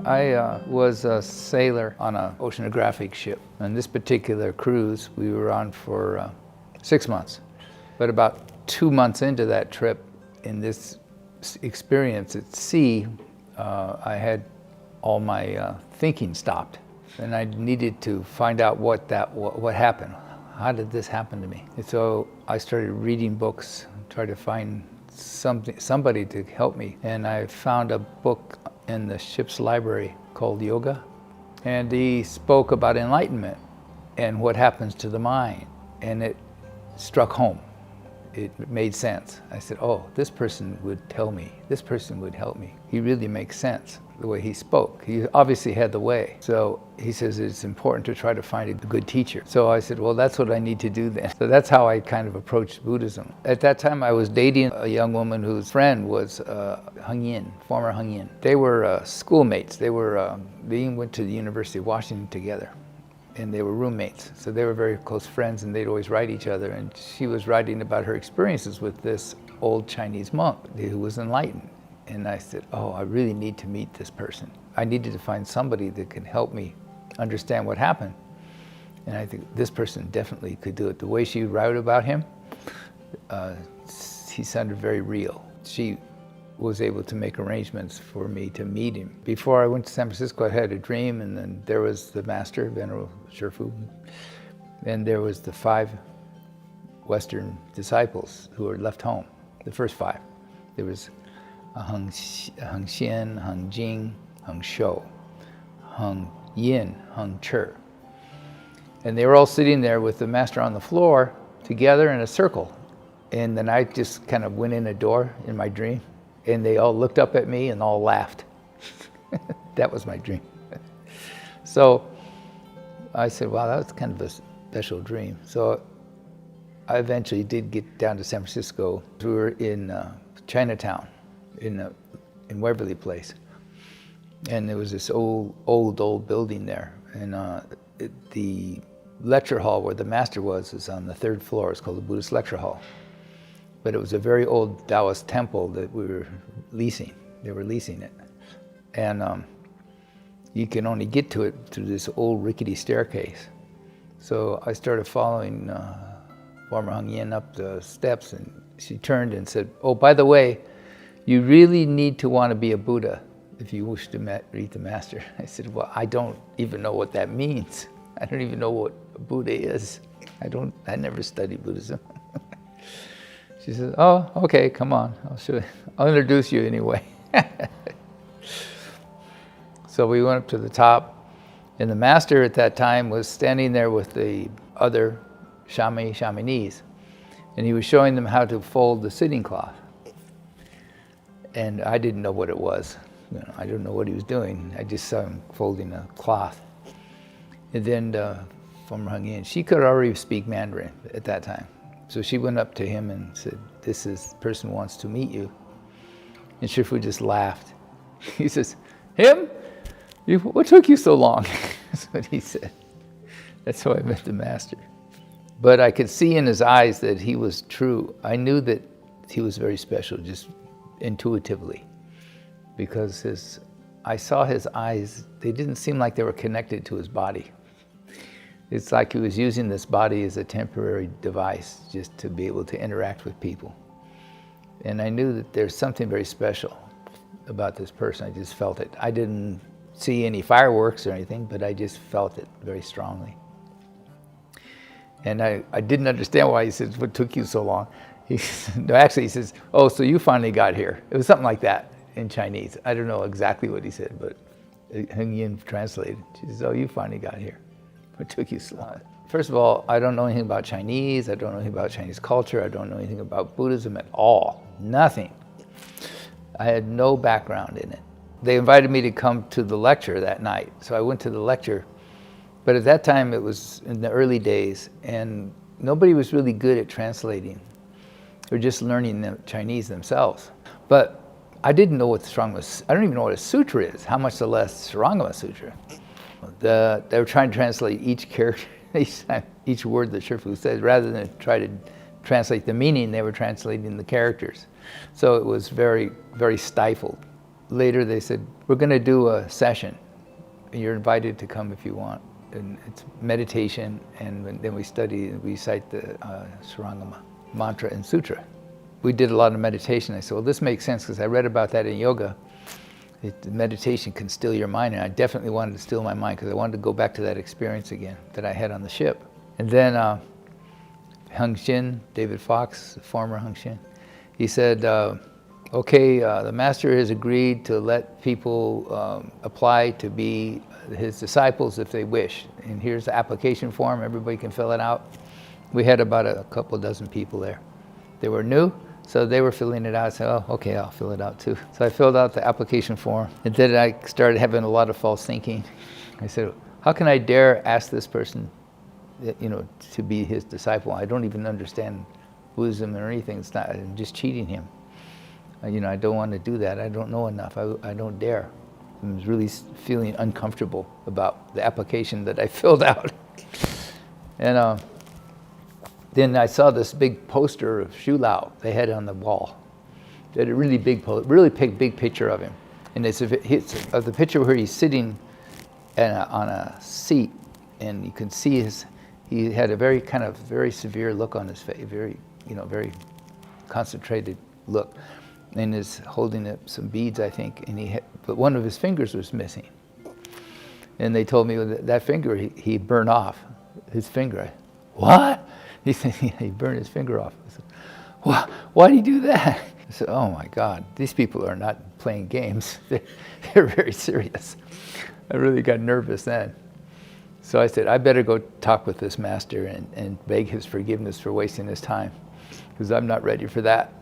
I was a sailor on an oceanographic ship. On this particular cruise, we were on for 6 months. But about 2 months into that trip, in this experience at sea, I had all my thinking stopped. And I needed to find out what happened. How did this happen to me? And so I started reading books, tried to find somebody to help me. And I found a book in the ship's library called Yoga. And he spoke about enlightenment and what happens to the mind. And it struck home. It made sense. I said, oh, this person would tell me, this person would help me. He really makes sense, the way he spoke. He obviously had the way. So he says it's important to try to find a good teacher. So I said, well, that's what I need to do then. So that's how I kind of approached Buddhism. At that time, I was dating a young woman whose friend was Heng Yin, former Heng Yin. They were schoolmates. They went to the University of Washington together. And they were roommates, so they were very close friends, and they'd always write each other. And she was writing about her experiences with this old Chinese monk who was enlightened. And I said, oh, I really need to meet this person. I needed to find somebody that can help me understand what happened. And I think this person definitely could do it. The way she wrote about him, he sounded very real. She was able to make arrangements for me to meet him. Before I went to San Francisco, I had a dream, and then there was the master, Venerable Shifu, and there was the 5 Western disciples who were left home, the first 5. There was Heng Xian, Heng Jing, Heng Shou, Heng Yin, Heng Che. And they were all sitting there with the master on the floor together in a circle. And then I just kind of went in a door in my dream, and they all looked up at me and all laughed. That was my dream. So I said, wow, that was kind of a special dream. So I eventually did get down to San Francisco. We were in Chinatown, in Waverly Place. And there was this old building there. And the lecture hall where the master was is on the 3rd floor. It's called the Buddhist Lecture Hall. But it was a very old Taoist temple that we were leasing. They were leasing it. And you can only get to it through this old rickety staircase. So I started following former Heng Yin up the steps, and she turned and said, oh, by the way, you really need to want to be a Buddha if you wish to meet the master. I said, well, I don't even know what that means. I don't even know what a Buddha is. I never studied Buddhism. She says, oh, okay, come on, I'll show you. I'll introduce you anyway. So we went up to the top, and the master at that time was standing there with the other shamanis, and he was showing them how to fold the sitting cloth. And I didn't know what it was. I didn't know what he was doing. I just saw him folding a cloth. And then from Heng Yin, she could already speak Mandarin at that time. So she went up to him and said, this person wants to meet you. And Shifu just laughed. He says, him? What took you so long? That's what he said. That's how I met the master. But I could see in his eyes that he was true. I knew that he was very special, just intuitively. Because I saw his eyes, they didn't seem like they were connected to his body. It's like he was using this body as a temporary device just to be able to interact with people. And I knew that there's something very special about this person. I just felt it. I didn't see any fireworks or anything, but I just felt it very strongly. And I didn't understand why he said, what took you so long? He says, oh, so you finally got here. It was something like that in Chinese. I don't know exactly what he said, but Heng Yin translated. She says, oh, you finally got here. What took you so long? First of all, I don't know anything about Chinese. I don't know anything about Chinese culture. I don't know anything about Buddhism at all. Nothing. I had no background in it. They invited me to come to the lecture that night. So I went to the lecture. But at that time, it was in the early days, and nobody was really good at translating. They were just learning the Chinese themselves. But I didn't know what I don't even know what a sutra is, how much the less Sarangama Sutra. They were trying to translate each character, each word that Shifu said, rather than try to translate the meaning, they were translating the characters. So it was very, very stifled later they said, we're going to do a session. You're invited to come if you want. And it's meditation, and then we cite the Surangama mantra and sutra. We did a lot of meditation. I said, well, this makes sense because I read about that in yoga. Meditation can still your mind, and I definitely wanted to still my mind because I wanted to go back to that experience again that I had on the ship. And then Hung Shin, David Fox, the former Hung Shin, he said, okay, the master has agreed to let people apply to be his disciples if they wish. And here's the application form, everybody can fill it out. We had about a couple dozen people there. They were new, so they were filling it out. I said, oh, okay, I'll fill it out too. So I filled out the application form, and then I started having a lot of false thinking. I said, how can I dare ask this person, to be his disciple? I don't even understand Buddhism or anything. It's not, I'm just cheating him. I don't want to do that. I don't know enough. I don't dare. I was really feeling uncomfortable about the application that I filled out. And then I saw this big poster of Shu Lao they had on the wall. They had a really big big picture of him. And it's the picture where he's sitting on a seat, and you can see he had a very severe look on his face, very concentrated look. And is holding up some beads, I think, but one of his fingers was missing. And they told me that finger he burned off, his finger. What? He said he burned his finger off. I said, why did he do that? I said, oh my God, these people are not playing games. They're very serious. I really got nervous then. So I said, I better go talk with this master and beg his forgiveness for wasting his time, because I'm not ready for that.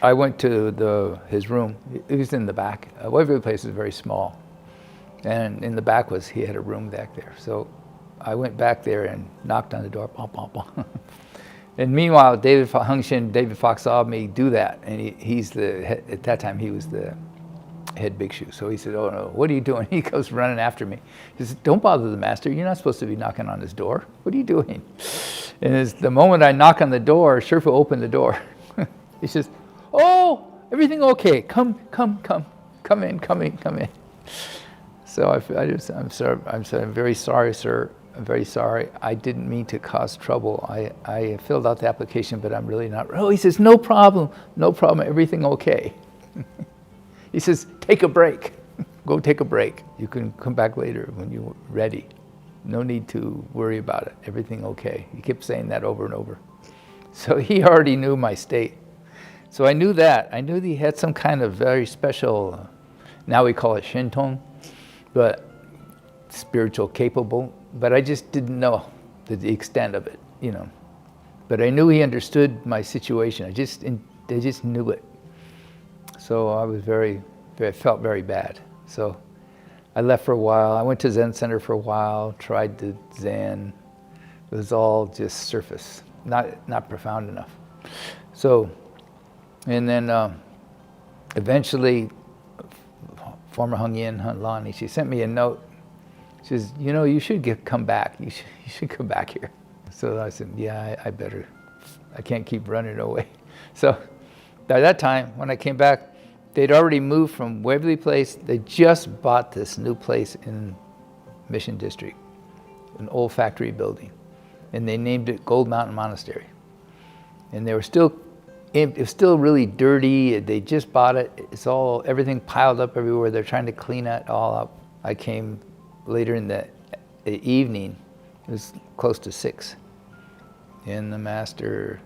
I went to his room. It was in the back. Every place is very small. And in the back he had a room back there. So I went back there and knocked on the door. Bom, bom, bom. And meanwhile, David Fox saw me do that. And at that time, he was the head bhikshu. So he said, oh no, what are you doing? He goes running after me. He says, don't bother the master. You're not supposed to be knocking on his door. What are you doing? And the moment I knock on the door, Sherpa opened the door. He says, oh, everything okay? Come in. So I'm sorry. I'm very sorry, sir. I'm very sorry. I didn't mean to cause trouble. I filled out the application, but I'm really not. Oh, he says, no problem. Everything okay. He says, take a break. Go take a break. You can come back later when you're ready. No need to worry about it. Everything okay. He kept saying that over and over. So he already knew my state. So I knew that. I knew that he had some kind of very special, now we call it Shintong, but spiritual capable. But I just didn't know the extent of it, But I knew he understood my situation. I just knew it. So I felt very bad. So I left for a while. I went to Zen Center for a while, tried the Zen. It was all just surface, not profound enough. So, and then eventually, former Hung Yin, Hun Lani, she sent me a note. She says, you should come back. You should come back here. So I said, yeah, I better. I can't keep running away. So by that time, when I came back, they'd already moved from Waverly Place. They just bought this new place in Mission District, an old factory building. And they named it Gold Mountain Monastery. And they were it was still really dirty. They just bought it. Everything piled up everywhere. They're trying to clean it all up. I came later in the evening. It was close to 6. And the master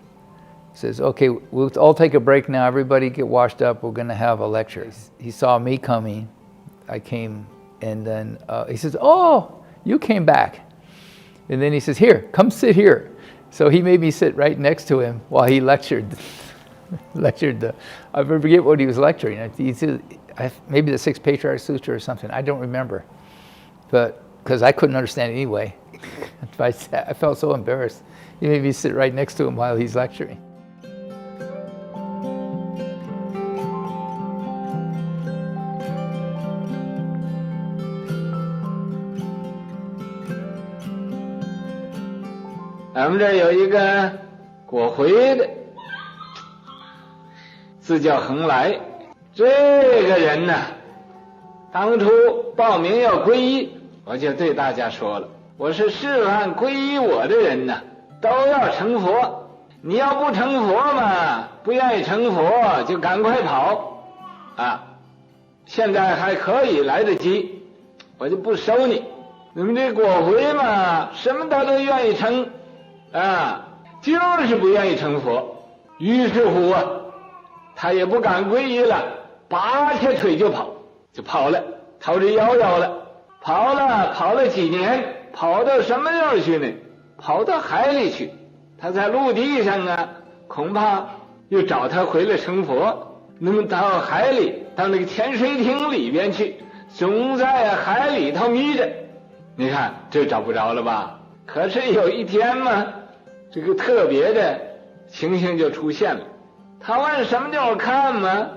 says, okay, we'll all take a break now. Everybody get washed up. We're going to have a lecture. He saw me coming. I came, and then he says, oh, you came back. And then he says, here, come sit here. So he made me sit right next to him while he lectured. I forget what he was lecturing. He said, maybe the 6th Patriarch Sutra or something. I don't remember. But because I couldn't understand it anyway. I felt so embarrassed. He made me sit right next to him while he's lecturing.我们这儿有一个果回的，字叫恒来，这个人呢，当初报名要皈依，我就对大家说了，我是示范皈依我的人呢，都要成佛。你要不成佛嘛，不愿意成佛就赶快跑啊！现在还可以来得及，我就不收你。你们这果回嘛，什么他都愿意成啊，就是不愿意成佛。于是乎啊，他也不敢皈依了，拔下腿就跑了，逃之夭夭了。跑了几年，跑到什么地儿去呢？跑到海里去。他在陆地上啊，恐怕又找他回来成佛。那么到海里，到那个潜水艇里边去，总在海里头迷着。你看这找不着了吧？可是有一天嘛，这个特别的情形就出现了。他往什么地方看嘛，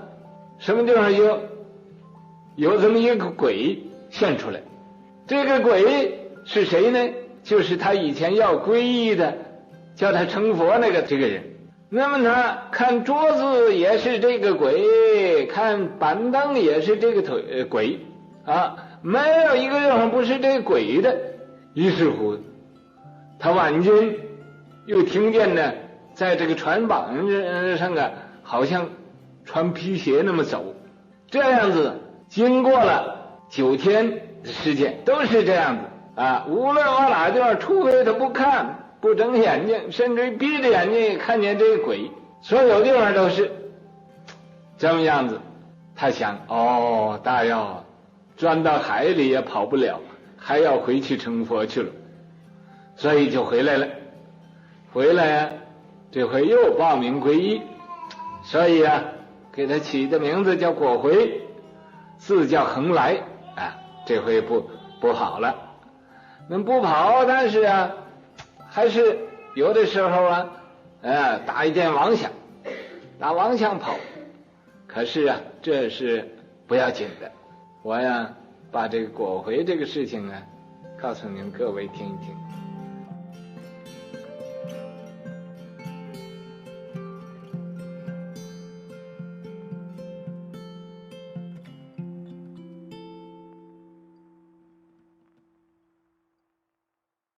什么地方有这么一个鬼现出来。这个鬼是谁呢？就是他以前要皈依的，叫他成佛这个人。那么他看桌子也是这个鬼，看板凳也是这个鬼啊，没有一个地方不是这个鬼的。于是乎他晚间又听见呢，在这个船板上啊，好像穿皮鞋那么走。这样子经过了9天的时间，都是这样子啊，无论往哪地方，除非他不看不睁眼睛，甚至于闭着眼睛也看见这个鬼，所有地方都是这么样子。他想，大要钻到海里也跑不了，还要回去成佛去了，所以就回来了。回来啊，这回又报名皈依，所以啊，给他起的名字叫果回，字叫恒来啊。这回不跑了，那不跑，但是啊，还是有的时候啊，打一点妄想，打妄想跑。可是啊，这是不要紧的。我呀，把这个果回这个事情啊，告诉你们各位听一听。